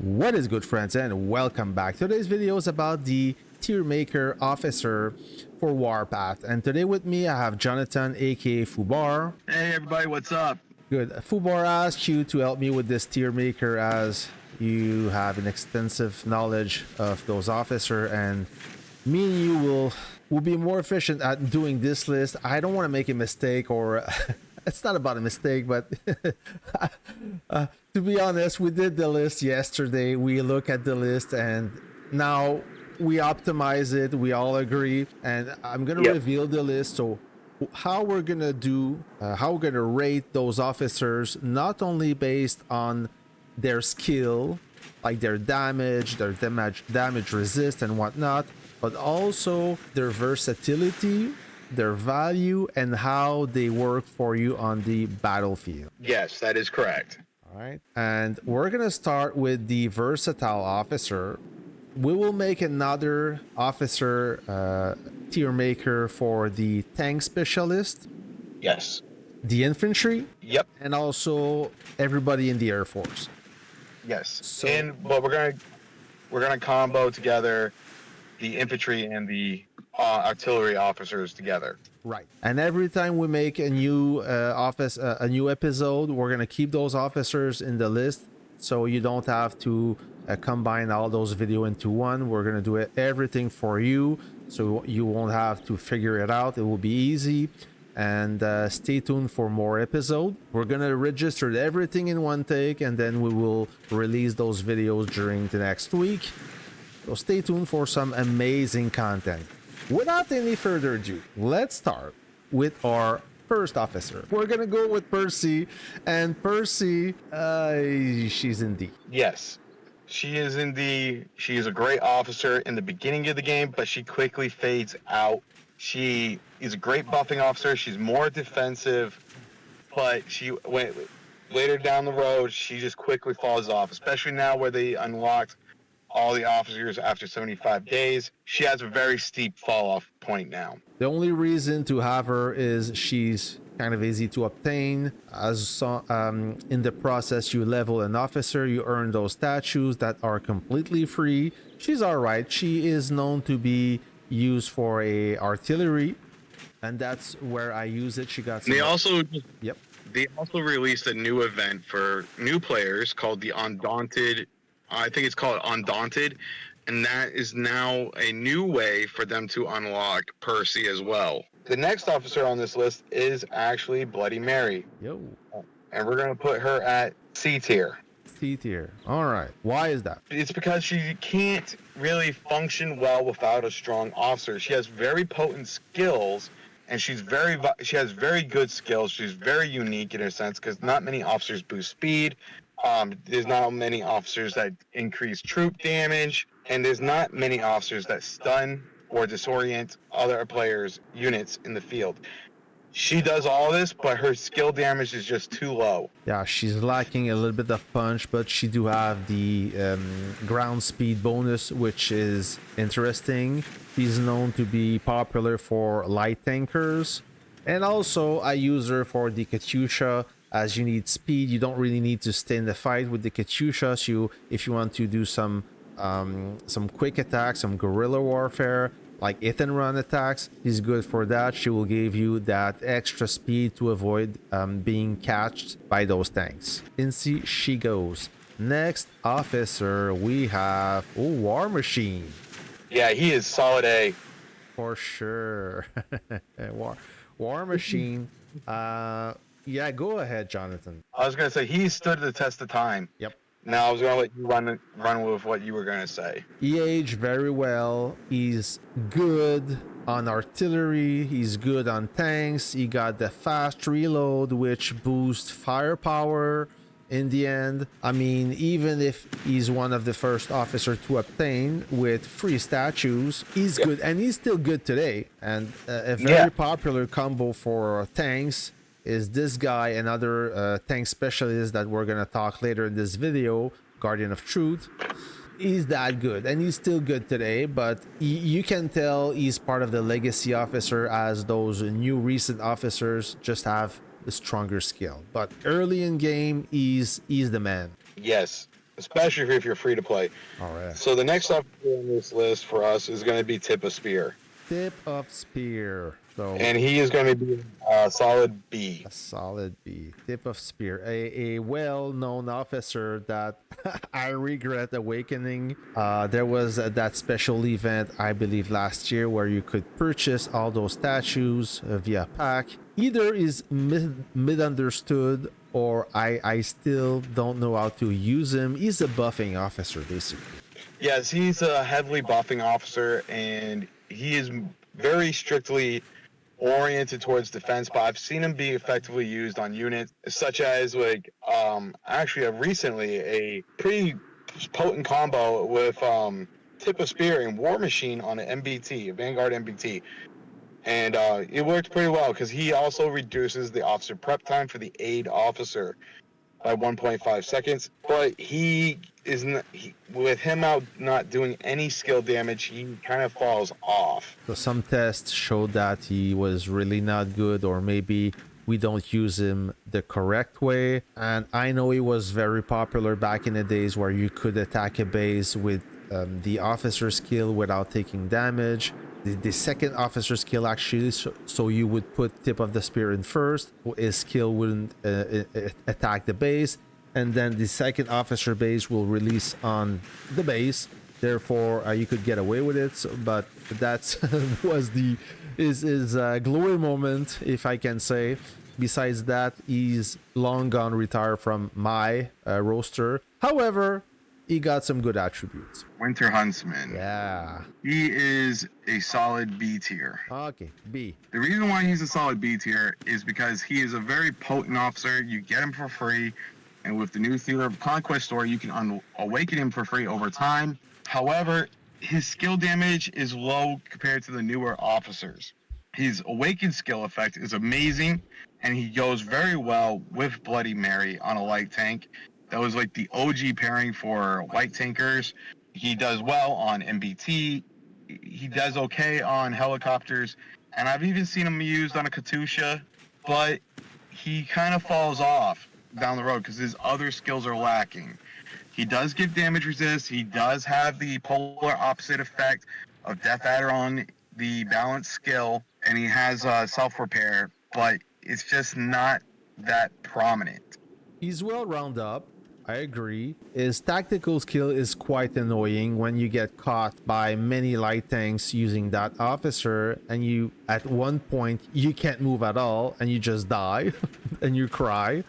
What is good, friends, and welcome back. Today's video is about the tier maker officer for Warpath, and today with me I have Jonathan, aka Fubar. Hey everybody, what's up? Good. Fubar asked you to help me with this tier maker as you have an extensive knowledge of those officer, and me and you will be more efficient at doing this list. I don't want to make a mistake, or it's not about a mistake, but to be honest, we did the list yesterday. We look at the list and now we optimize it. We all agree, and I'm gonna reveal the list. So how we're gonna do, how we're gonna rate those officers, not only based on their skill, like their damage resist and whatnot, but also their versatility, their value, and how they work for you on the battlefield. Yes, that is correct. All right, and we're gonna start with the versatile officer. We will make another officer tier maker for the tank specialist, Yes. the infantry, Yep. and also everybody in the Air Force. Yes. So- But we're gonna combo together the infantry and the artillery officers together. Right. And every time we make a new a new episode, we're gonna keep those officers in the list, so you don't have to combine all those video into one. We're gonna do everything for you, so you won't have to figure it out. It will be easy. And stay tuned for more episode. We're gonna register everything in one take, and then we will release those videos during the next week. So stay tuned for some amazing content. Without any further ado, let's start with our first officer. We're gonna go with Percy, and Percy, she's in D. Yes. She is a great officer in the beginning of the game, but she quickly fades out. She is a great buffing officer. She's more defensive, but she went later down the road, she just quickly falls off, especially now where they unlocked all the officers after 75 days. She has a very steep fall off point now. The only reason to have her is she's kind of easy to obtain. As in the process, you level an officer, you earn those statues that are completely free. She's all right. She is known to be used for a artillery, and that's where I use it. She got some. They also released a new event for new players called the Undaunted. I think it's called Undaunted, and that is now a new way for them to unlock Percy as well. The next officer on this list is actually Bloody Mary. Yo. And we're going to put her at C tier. C tier. All right. Why is that? It's because she can't really function well without a strong officer. She has very potent skills, and she has very good skills. She's very unique in a sense because not many officers boost speed. There's not many officers that increase troop damage, and there's not many officers that stun or disorient other players' units in the field. She does all this, but her skill damage is just too low. Yeah, she's lacking a little bit of punch, but she do have the ground speed bonus, which is interesting. She's known to be popular for light tankers, and also I use her for the Katyusha. As you need speed, you don't really need to stay in the fight with the Katyusha. So if you want to do some quick attacks, some guerrilla warfare, like hit and run attacks, she's good for that. She will give you that extra speed to avoid being catched by those tanks. In C she goes. Next officer we have War Machine. Yeah, he is solid A. For sure. War Machine. Yeah, go ahead, Jonathan. I was going to say, he stood the test of time. Yep. Now I was going to let you run with what you were going to say. He aged very well. He's good on artillery. He's good on tanks. He got the fast reload, which boosts firepower in the end. I mean, even if he's one of the first officers to obtain with free statues, he's good, and he's still good today. And a very popular combo for tanks is this guy, another tank specialist that we're gonna talk later in this video, Guardian of Truth. He's that good, and he's still good today, but you can tell he's part of the legacy officer, as those new recent officers just have the stronger skill. But early in game, he's the man. Yes, especially if you're free to play. All right. So the next officer on this list for us is going to be Tip of Spear. Tip of Spear. So And he is going to be a solid B. a solid B. Tip of Spear. A well-known officer that I regret awakening. There was that special event, I believe, last year where you could purchase all those statues via pack. Either is misunderstood or I still don't know how to use him. He's a buffing officer, basically. Yes, he's a heavily buffing officer, and he is very strictly oriented towards defense, but I've seen him be effectively used on units such as actually recently a pretty potent combo with Tip of Spear and War Machine on an MBT, a Vanguard MBT. And it worked pretty well because he also reduces the officer prep time for the aid officer by 1.5 seconds, but with him out not doing any skill damage, he kind of falls off. So some tests showed that he was really not good, or maybe we don't use him the correct way. And I know he was very popular back in the days where you could attack a base with the officer skill without taking damage. The second officer skill actually, so you would put Tip of the Spear in first, his skill wouldn't attack the base, and then the second officer base will release on the base, therefore you could get away with it. But that's was his glory moment, if I can say. Besides that, he's long gone retired from my roster. However, he got some good attributes. Winter Huntsman. Yeah. He is a solid B tier. Okay, B. The reason why he's a solid B tier is because he is a very potent officer. You get him for free, and with the new Theater of Conquest story, you can awaken him for free over time. However, his skill damage is low compared to the newer officers. His awakened skill effect is amazing, and he goes very well with Bloody Mary on a light tank. That was like the OG pairing for light tankers. He does well on MBT. He does okay on helicopters. And I've even seen him used on a Katusha, but he kind of falls off down the road because his other skills are lacking. He does give damage resist. He does have the polar opposite effect of Death Adder on the balance skill, and he has self-repair, but it's just not that prominent. He's well round up. I agree. His tactical skill is quite annoying when you get caught by many light tanks using that officer, and you at one point you can't move at all and you just die and you cry.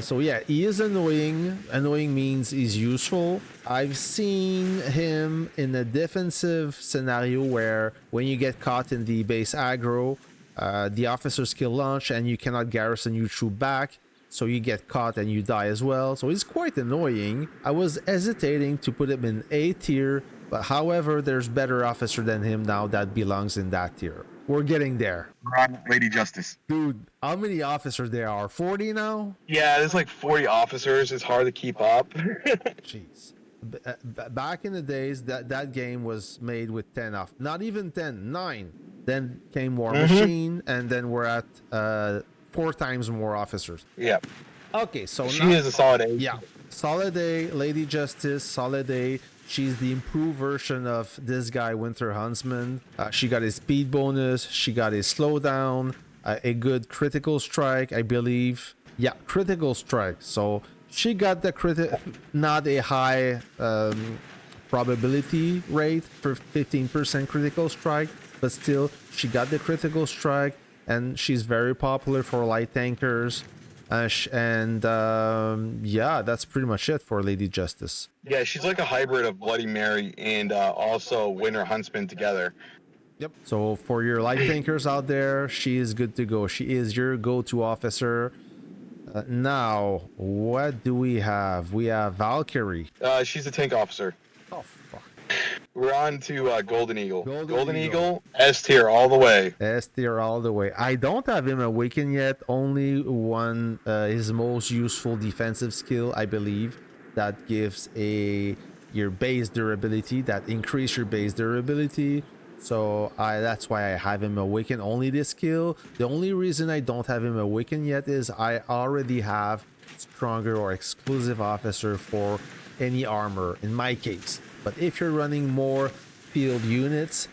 So yeah, he is annoying. Annoying means he's useful. I've seen him in a defensive scenario where when you get caught in the base aggro, the officer skill launch and you cannot garrison your troop back. So you get caught and you die as well. So he's quite annoying. I was hesitating to put him in A tier, but however, there's better officer than him now that belongs in that tier. We're getting there. Lady Justice. Dude, how many officers there are? 40 now? Yeah, there's like 40 officers. It's hard to keep up. Jeez. Back in the days, that game was made with 10 off. Not even 10, 9. Then came War Machine, and then we're at 4 times more officers. Yep. Okay, so she now, is a solid A. Yeah, solid A, Lady Justice, solid A. She's the improved version of this guy, Winter Huntsman. She got his speed bonus. She got his slowdown, a good critical strike, I believe. Yeah, critical strike. So she got the not a high probability rate for 15% critical strike, but still she got the critical strike. And she's very popular for light tankers. Yeah, that's pretty much it for Lady Justice. Yeah, she's like a hybrid of Bloody Mary and also Winter Huntsman together. Yep. So for your light tankers out there, she is good to go. She is your go-to officer. Now, what do we have? We have Valkyrie. She's a tank officer. Oh, fuck. We're on to Golden Eagle. Golden Eagle, S tier all the way. S tier all the way. I don't have him awakened yet. Only one, his most useful defensive skill, I believe, that gives your base durability, that increase your base durability. So that's why I have him awakened. Only this skill. The only reason I don't have him awakened yet is I already have stronger or exclusive officer for any armor in my case. But if you're running more field units,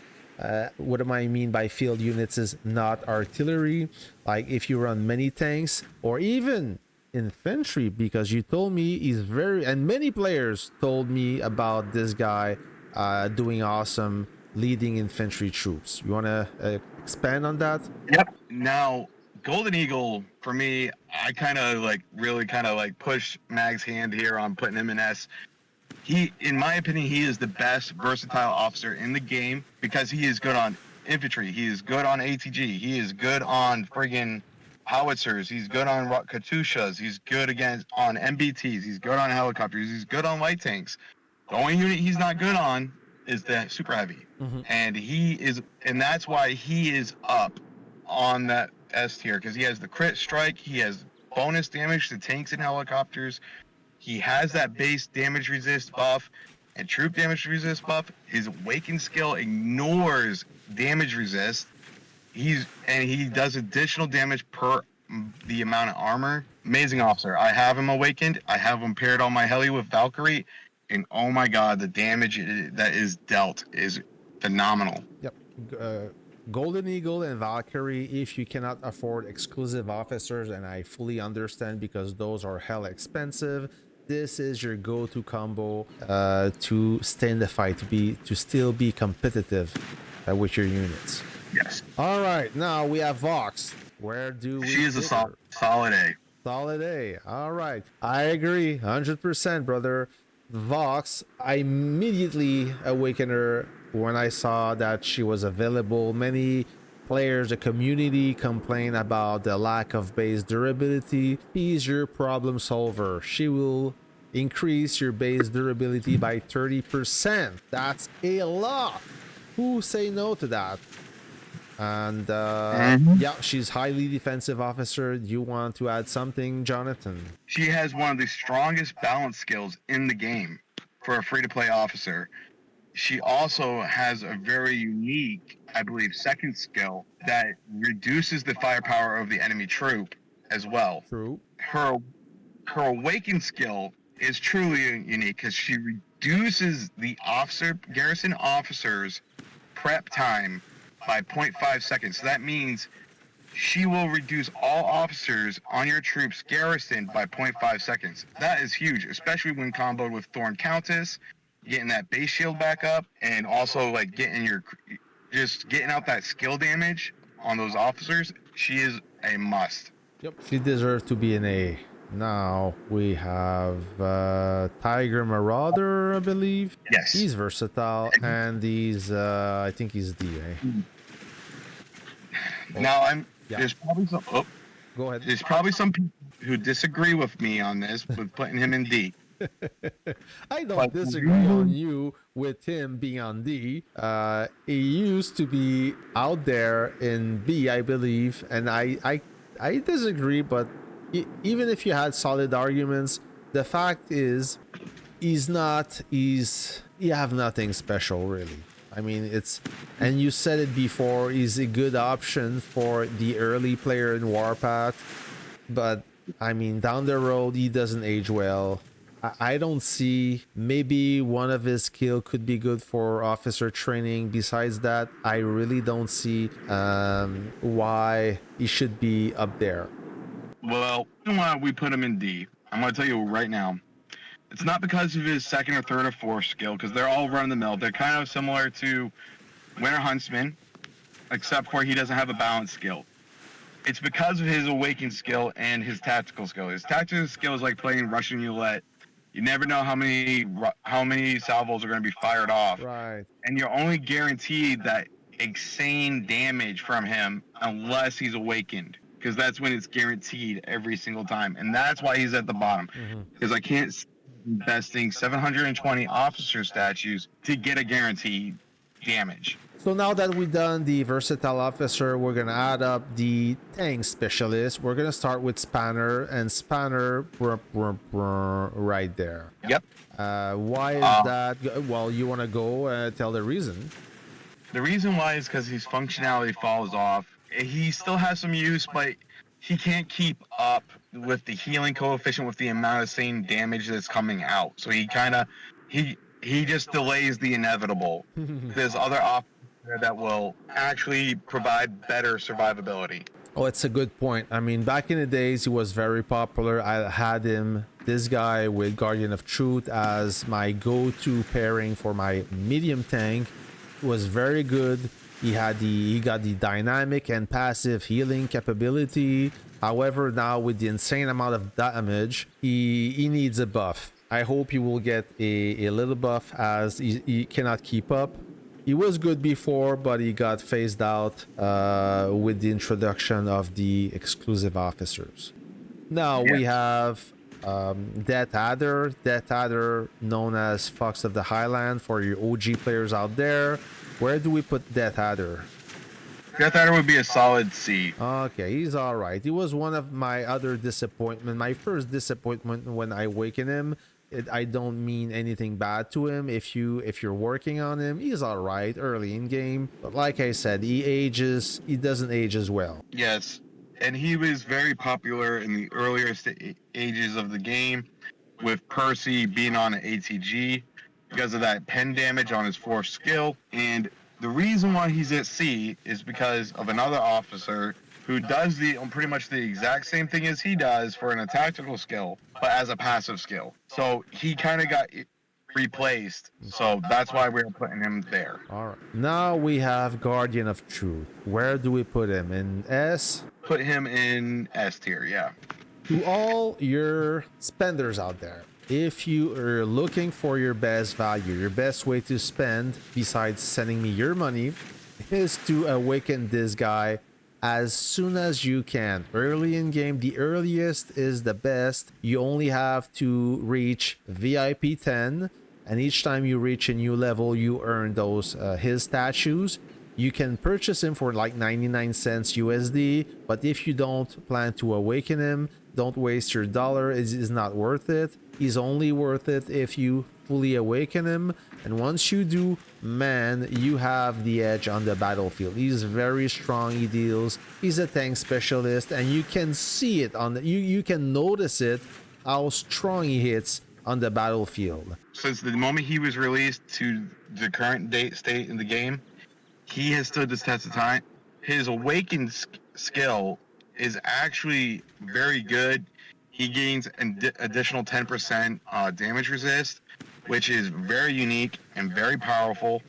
what do I mean by field units is not artillery. Like if you run many tanks or even infantry, because you told me he's very, and many players told me about this guy doing awesome leading infantry troops. You want to expand on that? Yep. Now, Golden Eagle, for me, I kind of like really kind of like push Mag's hand here on putting him in S. He, in my opinion, he is the best versatile officer in the game because he is good on infantry. He is good on ATG. He is good on friggin' howitzers. He's good on Katyushas. He's good on MBTs. He's good on helicopters. He's good on light tanks. The only unit he's not good on is the super heavy. And that's why he is up on that S tier, because he has the crit strike. He has bonus damage to tanks and helicopters. He has that base damage resist buff and troop damage resist buff. His awakened skill ignores damage resist. He does additional damage per the amount of armor. Amazing officer. I have him awakened. I have him paired on my heli with Valkyrie, and oh my god, the damage that is dealt is phenomenal. Yep. Golden Eagle and Valkyrie, if you cannot afford exclusive officers, and I fully understand because those are hella expensive, this is your go-to combo to stay in the fight, to still be competitive with your units. Yes. All right, now we have Vox. Where do we? She is a solid A. Solid A. All right, I agree, 100%, brother. Vox, I immediately awakened her when I saw that she was available. Many players, the community, complain about the lack of base durability. She's your problem solver. She will increase your base durability by 30%. That's a lot. Who say no to that? And yeah, she's highly defensive officer. Do you want to add something, Jonathan? She has one of the strongest balance skills in the game for a free-to-play officer. She also has a very unique, I believe, second skill that reduces the firepower of the enemy troop as well. True. Her awakened skill is truly unique because she reduces the garrison officers' prep time by 0.5 seconds. So that means she will reduce all officers on your troops garrison by 0.5 seconds. That is huge, especially when comboed with Thorn Countess, getting that base shield back up, and also like getting out that skill damage on those officers. She is a must. Yep, she deserves to be an A. Now we have Tiger Marauder, I believe. Yes. He's versatile, and he's I think he's D. Now there's probably some. Oh, go ahead. There's probably some people who disagree with me on this with putting him in D. I don't disagree on you with him being on D. He used to be out there in B, I believe, and I disagree. But even if you had solid arguments, the fact is, you have nothing special really. I mean, and you said it before, he's a good option for the early player in Warpath, but I mean, down the road, he doesn't age well. I don't see, maybe one of his skill could be good for officer training. Besides that, I really don't see why he should be up there. Well, why we put him in D, I'm going to tell you right now. It's not because of his second or third or fourth skill, because they're all run-of-the-mill. They're kind of similar to Winter Huntsman, except for he doesn't have a balance skill. It's because of his awakened skill and his tactical skill. His tactical skill is like playing Russian roulette. You never know how many salvos are going to be fired off. Right. And you're only guaranteed that insane damage from him unless he's awakened, because that's when it's guaranteed every single time. And that's why he's at the bottom, because I can't investing 720 officer statues to get a guaranteed damage. So now that we've done the versatile officer, we're gonna add up the tank specialist. We're gonna start with Spanner, and Spanner right there. Yep. Why is that? Well, you want to go tell the reason. The reason why is because his functionality falls off. He still has some use, but he can't keep up with the healing coefficient, with the amount of same damage that's coming out. So he just delays the inevitable. There's other options there that will actually provide better survivability. Oh, it's a good point. I mean, back in the days, he was very popular. I had him, this guy with Guardian of Truth, as my go-to pairing for my medium tank. It was very good. He got the dynamic and passive healing capability. However, now with the insane amount of damage, he needs a buff. I hope he will get a little buff, as he cannot keep up. He was good before, but he got phased out with the introduction of the exclusive officers. Now we have Death Adder. Death Adder, known as Fox of the Highland for your OG players out there. Where do we put Death Adder? Death Adder would be a solid C. Okay, he's all right. He was one of my other disappointment. My first disappointment when I awakened him. I don't mean anything bad to him. If you're working on him, he's all right early in game. But like I said, he doesn't age as well. Yes, and he was very popular in the earlier ages of the game, with Percy being on an ATG because of that pen damage on his fourth skill. And the reason why he's at C is because of another officer who does pretty much the exact same thing as he does for a tactical skill, but as a passive skill. So he kind of got replaced. So that's why we're putting him there. All right. Now we have Guardian of Truth. Where do we put him? In S? Put him in S tier, yeah. To all your spenders out there, if you are looking for your best value, your best way to spend, besides sending me your money, is to awaken this guy as soon as you can. Early in game, the earliest is the best. You only have to reach VIP 10, and each time you reach a new level, you earn those his statues. You can purchase him for like 99 cents USD, but if you don't plan to awaken him, don't waste your dollar. It is not worth it. He's only worth it if you fully awaken him, and once you do, man, you have the edge on the battlefield. He's very strong. He's a tank specialist, and you can see it on the you can notice it how strong he hits on the battlefield. Since the moment he was released to the current state in the game, he has stood this test of time. His awakened skill is actually very good. He gains an additional 10% damage resist, which is very unique and very powerful.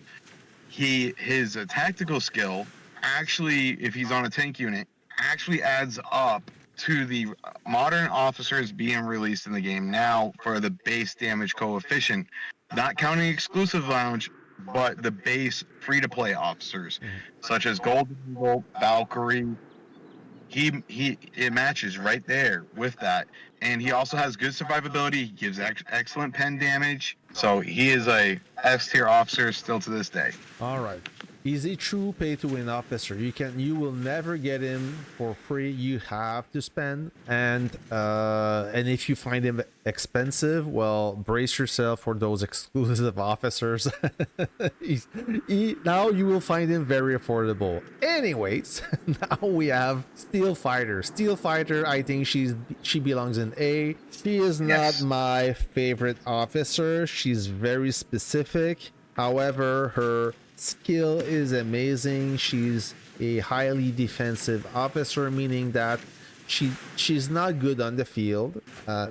His tactical skill actually, if he's on a tank unit, actually adds up to the modern officers being released in the game now for the base damage coefficient, not counting exclusive lounge, but the base free-to-play officers, such as Golden Eagle, Valkyrie. It matches right there with that, and he also has good survivability. He gives excellent pen damage, so he is a S tier officer still to this day. All right. He's a true pay-to-win officer. You will never get him for free. You have to spend, and if you find him expensive, well, brace yourself for those exclusive officers. Now you will find him very affordable. Anyways, now we have Steel Fighter. Steel Fighter, I think she belongs in A. She is not my favorite officer. She's very specific. However, her skill is amazing. She's a highly defensive officer, meaning that she's not good on the field,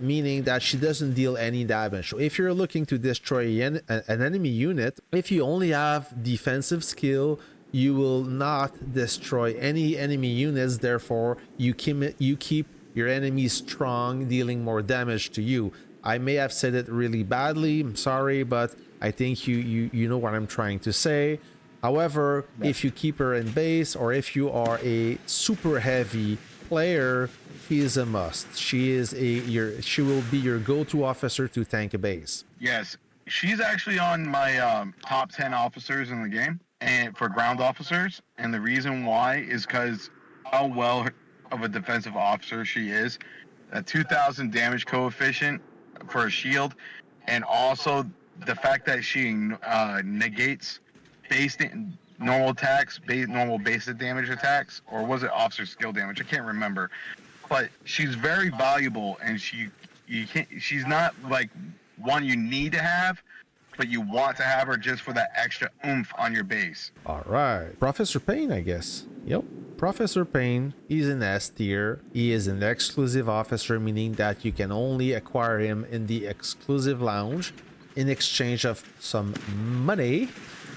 meaning that she doesn't deal any damage. So if you're looking to destroy an enemy unit, if you only have defensive skill, you will not destroy any enemy units. Therefore, you keep your enemies strong, dealing more damage to you. I may have said it really badly. I'm sorry, but I think you know what I'm trying to say. However, if you keep her in base, or if you are a super heavy player, she is a must. She will be your go-to officer to tank a base. Yes, she's actually on my top 10 officers in the game, and for ground officers. And the reason why is because how well of a defensive officer she is. A 2,000 damage coefficient for a shield, and also the fact that she negates normal attacks, normal basic damage attacks, or was it officer skill damage? I can't remember. but she's very valuable, and she's not like one you need to have, but you want to have her just for that extra oomph on your base. All right. Professor Payne, I guess. Yep. Professor Payne is an S tier. He is an exclusive officer, meaning that you can only acquire him in the exclusive lounge in exchange of some money.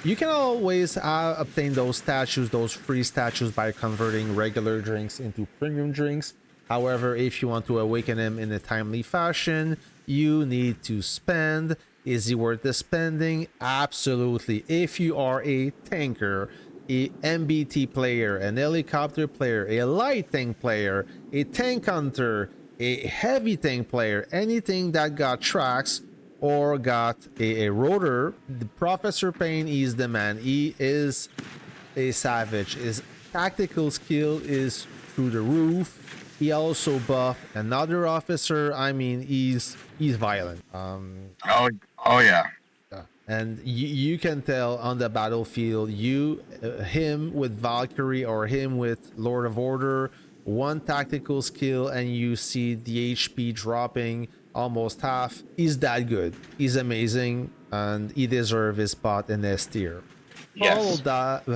You can always obtain those statues, those free statues, by converting regular drinks into premium drinks. However, if you want to awaken him in a timely fashion, you need to spend. Is he worth the spending? Absolutely. If you are a tanker, a MBT player, an helicopter player, a light tank player, a tank hunter, a heavy tank player, anything that got tracks or got a rotor, the Professor Payne is the man. He is a savage. His tactical skill is through the roof. He also buffed another officer. I mean, he's violent. Oh yeah. And you can tell on the battlefield, him with Valkyrie or him with Lord of Order, one tactical skill and you see the HP dropping almost half. He's that good. He's amazing, and he deserves his spot in S tier. Yes.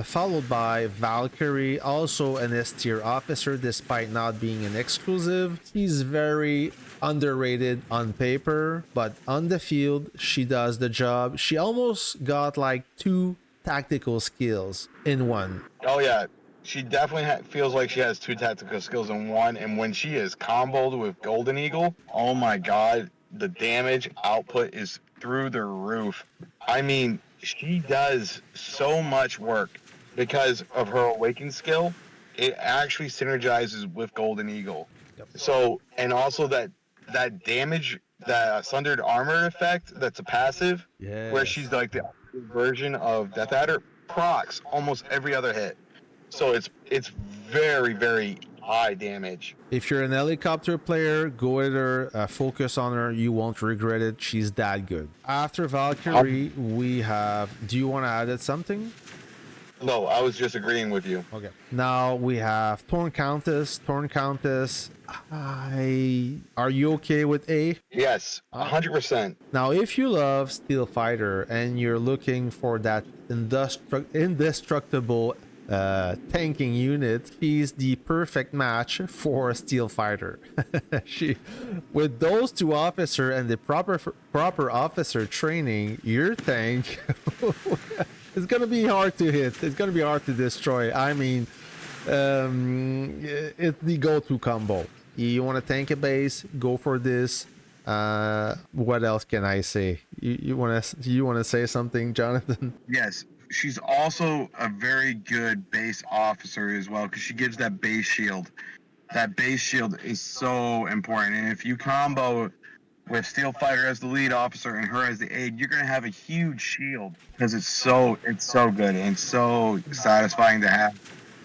Followed by Valkyrie, also an S tier officer despite not being an exclusive. She's very underrated on paper, but on the field she does the job. She almost got like 2 tactical skills in one. Oh yeah, she definitely feels like she has 2 tactical skills in one, and when she is comboed with Golden Eagle, oh my god, the damage output is through the roof. I mean, she does so much work because of her awakened skill. It actually synergizes with Golden Eagle. Yep. So, and also that damage, that sundered armor effect, that's a passive, where she's like the version of Death Adder, procs almost every other hit. So it's very, very high damage. If you're an helicopter player, go with her, focus on her, you won't regret it. She's that good. After Valkyrie, we have, do you want to add something? No, I was just agreeing with you. Okay. Now we have Thorn Countess. Thorn Countess, are you okay with A? Yes, 100%. Now, if you love Steel Fighter and you're looking for that indestructible tanking unit, she's the perfect match for Steel Fighter. With those 2 officers and the proper officer training, your tank it's gonna be hard to hit. It's gonna be hard to destroy. I mean, it's the go-to combo. You want to tank a base, go for this. What else can I say? You want to say something, Jonathan? Yes, she's also a very good base officer as well, because she gives that base shield. That base shield is so important, and if you combo with Steel Fighter as the lead officer and her as the aide, you're gonna have a huge shield, because it's so good and so satisfying to have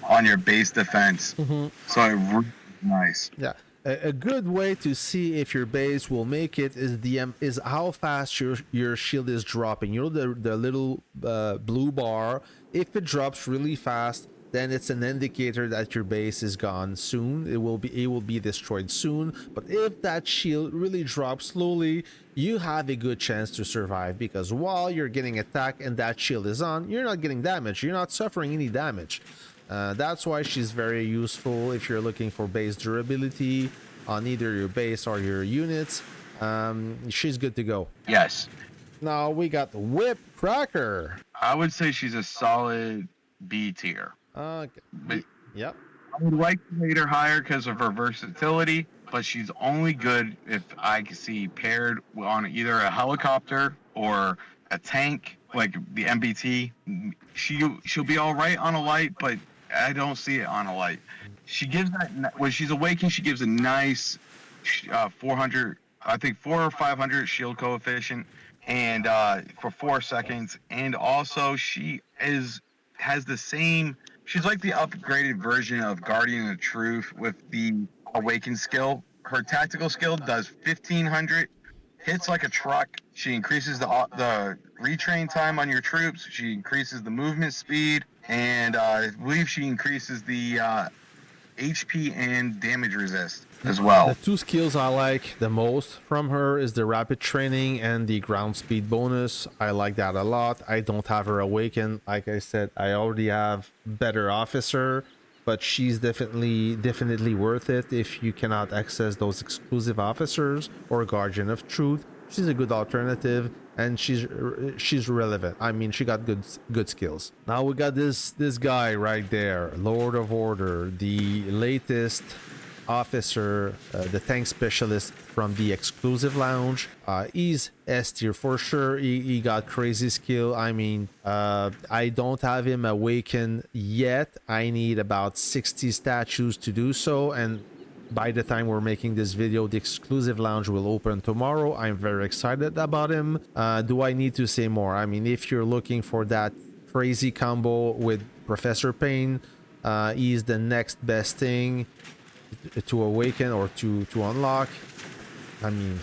on your base defense. Mm-hmm. So it really nice. Yeah. A good way to see if your base will make it is how fast your shield is dropping. You know, the little blue bar. If it drops really fast, then it's an indicator that your base is gone soon. It will be destroyed soon. But if that shield really drops slowly, you have a good chance to survive, because while you're getting attacked and that shield is on, you're not getting damage. You're not suffering any damage. That's why she's very useful if you're looking for base durability on either your base or your units. She's good to go. Yes. Now we got the Whipcracker. I would say she's a solid B tier. Okay. Yep. I would like to rate her higher because of her versatility, but she's only good if I can see paired on either a helicopter or a tank, like the MBT. She'll be all right on a light, but I don't see it on a light. She gives that, when she's awakened, she gives a nice 400, I think 400 or 500 shield coefficient, and for 4 seconds. And also she has the same, she's like the upgraded version of Guardian of Truth with the awakened skill. Her tactical skill does 1500, hits like a truck. She increases the retrain time on your troops. She increases the movement speed, and I believe she increases the HP and damage resist. as well. The two skills I like the most from her is the rapid training and the ground speed bonus. I like that a lot. I don't have her awaken. Like I said, I already have better officer, but she's definitely worth it if you cannot access those exclusive officers or guardian of truth. She's a good alternative, and she's relevant. I mean, she got good skills. Now we got this guy right there, Lord of Order, the latest officer, the tank specialist from the exclusive lounge. He's S tier for sure. He got crazy skill. I mean, I don't have him awakened yet. I need about 60 statues to do so, and by the time we're making this video, the exclusive lounge will open tomorrow. I'm very excited about him. Do I need to say more? I mean, if you're looking for that crazy combo with Professor Payne, he's the next best thing to awaken or to unlock. I mean,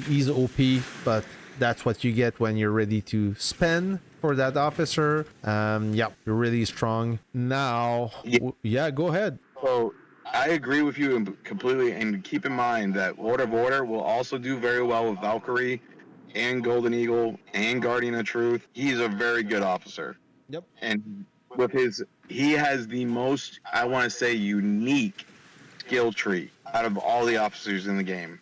he's OP, but that's what you get when you're ready to spend for that officer. Yeah, you're really strong. Now, yeah, go ahead. So I agree with you completely, and keep in mind that Lord of Order will also do very well with Valkyrie and Golden Eagle and Guardian of Truth. He's a very good officer. Yep. And with he has the most, I want to say, unique skill tree out of all the officers in the game,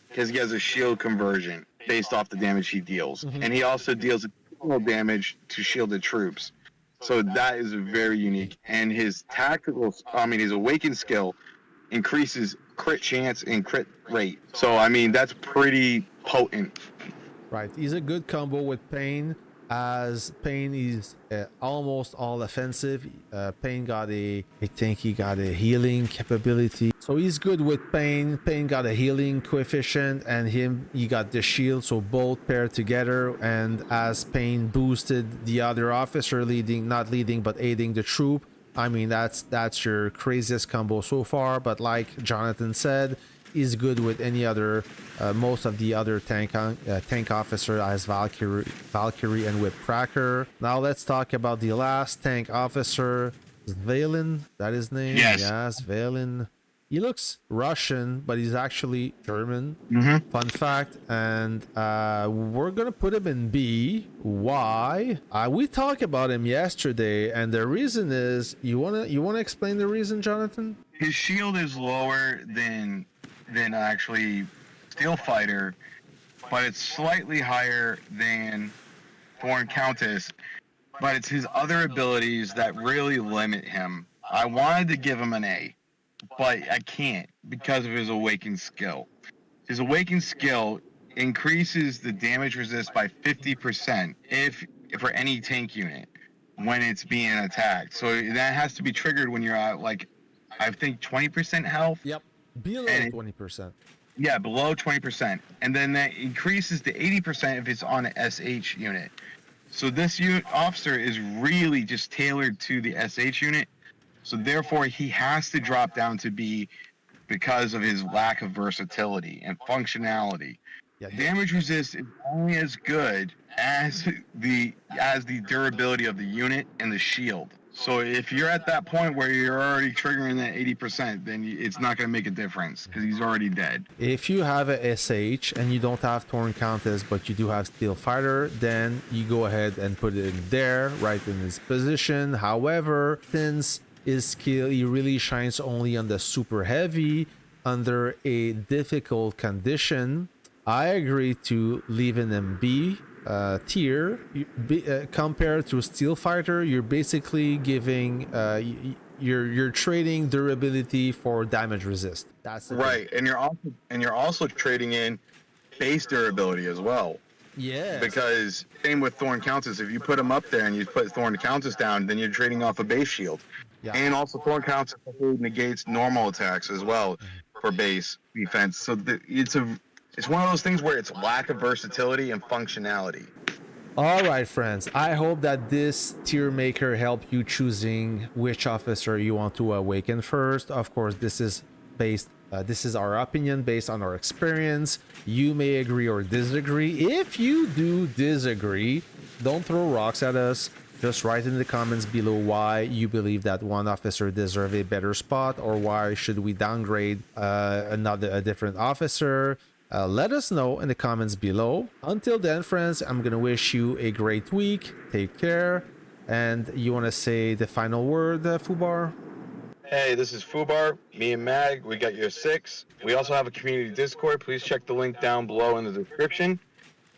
because he has a shield conversion based off the damage he deals, and he also deals additional damage to shielded troops. So that is very unique. And his his awakened skill increases crit chance and crit rate. So I mean, that's pretty potent. Right, he's a good combo with Pain, as Pain is almost all offensive. Pain got I think he got a healing capability. So he's good with Pain. Pain got a healing coefficient, and he got the shield, so both paired together. And as Pain boosted the other officer, not leading, but aiding the troop. I mean, that's your craziest combo so far. But like Jonathan said, is good with any other, most of the other tank officer as Valkyrie and Whipcracker. Now let's talk about the last tank officer, Valen. That his name? Yes, Valen. He looks Russian, but he's actually German. Fun fact. And we're gonna put him in B. Why? We talked about him yesterday, and the reason is, you wanna explain the reason, Jonathan? His shield is lower than actually Steel Fighter, but it's slightly higher than Thorn Countess, but it's his other abilities that really limit him. I wanted to give him an A, but I can't because of his awakened skill. His awakened skill increases the damage resist by 50% if for any tank unit when it's being attacked. So that has to be triggered when you're at, like, I think 20% health. Yep. Below 20%. Yeah, below 20%. And then that increases to 80% if it's on an SH unit. So this officer is really just tailored to the SH unit. So therefore, he has to drop down to B because of his lack of versatility and functionality. Yeah, damage resist is only as good as the durability of the unit and the shield. So if you're at that point where you're already triggering that 80%, then it's not going to make a difference because he's already dead. If you have a SH and you don't have Thorn Countess, but you do have Steel Fighter, then you go ahead and put it in there, right in his position. However, since his skill, he really shines only on the super heavy under a difficult condition, I agree to leave him in B tier. Compared to Steel Fighter, you're basically giving you're trading durability for damage resist. That's the right thing. and you're also trading in base durability as well. Yeah, because same with Thorn Countess, if you put him up there and you put Thorn Countess down, then you're trading off a base shield. Yeah. And also Thorn Countess negates normal attacks as well for base defense. So it's one of those things where it's lack of versatility and functionality. All right, friends. I hope that this tier maker helped you choosing which officer you want to awaken first. Of course, this is our opinion based on our experience. You may agree or disagree. If you do disagree, don't throw rocks at us. Just write in the comments below why you believe that one officer deserves a better spot, or why should we downgrade a different officer. Let us know in the comments below. Until then, friends, I'm gonna wish you a great week. Take care. And you want to say the final word, Fubar? Hey, this is Fubar, me and Mag. We got your 6. We also have a community Discord. Please check the link down below in the description.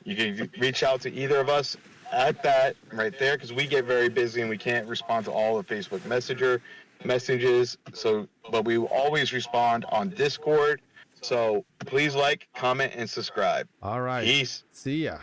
You can reach out to either of us at that right there, because we get very busy and we can't respond to all the Facebook Messenger messages. So, but we will always respond on Discord. So please like, comment, and subscribe. All right. Peace. See ya.